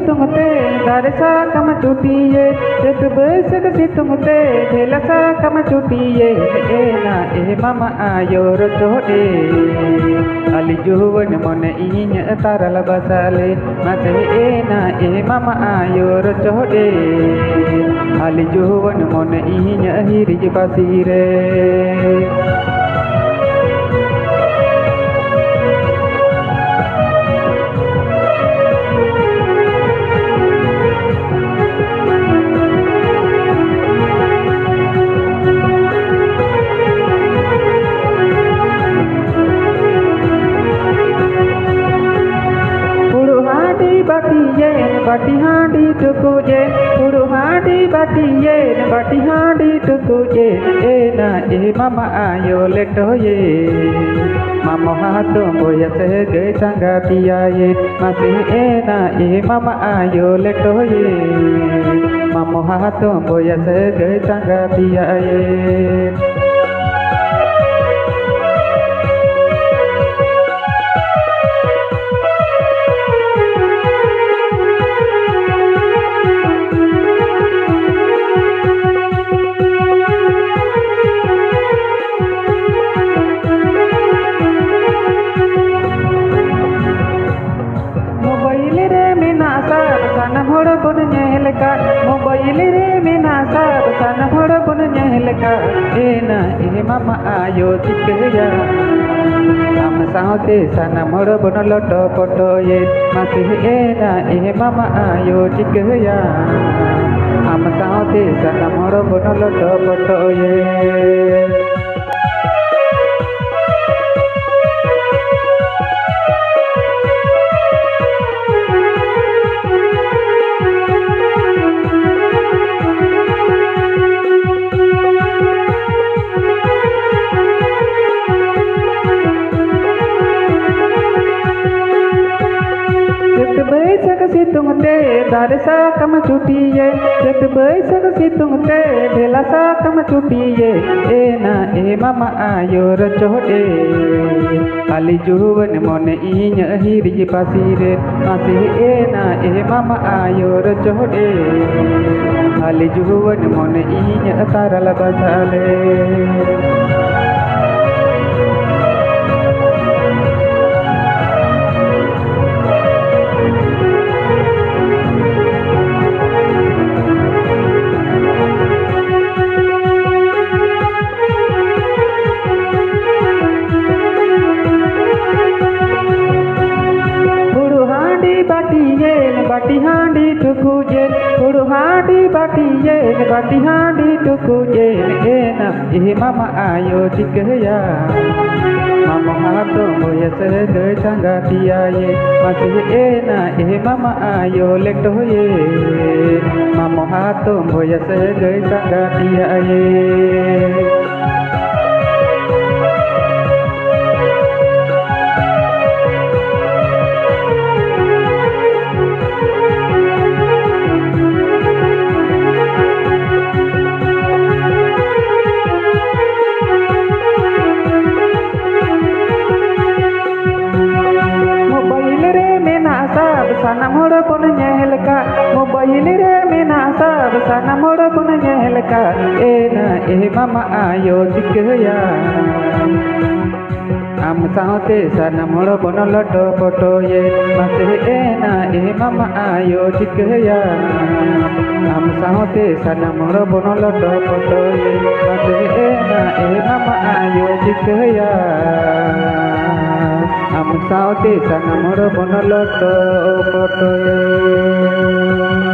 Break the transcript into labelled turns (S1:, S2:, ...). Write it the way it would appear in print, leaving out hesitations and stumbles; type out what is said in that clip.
S1: situng te daresa kama chutiye jet besek situng te dhelasa kama chutiye ena e mama ayor chode ali juwan mon inya taral basale mate ena e mama ayor chode ali juwan mon inya hirij basire bati handi tukuje puru handi batiye bati handi tukuje ena e mama ayo letoye mama hato boya se ge sanga piyaye mase ena e mama ayo letoye mama hato boya se ge sanga piyaye mobile रे मेना सब सन भोर बुन नेहल का एना ए मामा आयो चिकया हम साथे सन मोर बुन लटो पटो ये मासे एना ए मामा आयो चिकया हम साथे सन मोर बुन लटो पटो ये situng te daresa kama chutiye jet besek situng te dhelasa kama chutiye ena e mama ayor chode ali juwan mon inya hirij pasire mase ena e mama ayor chode ali juwan mon inya taral basale bati handi tukuje puru handi batiye bati handi tukuje ena e mama ayo chikya mama hato boya se ge sanga piyaye mase ena e mama ayo letoye mama hato boya se ge sanga piyaye sana moda pun nyehel ka mobail re mena sab sana moda pun nyehel ka ena e mama ayo chikya am saate sana moda pun lotto poto ye mase ena e mama ayo chikya am saate sana moda pun lotto poto ye mase ena e mama ayo chikya am saate sana moda pun lotto poto ye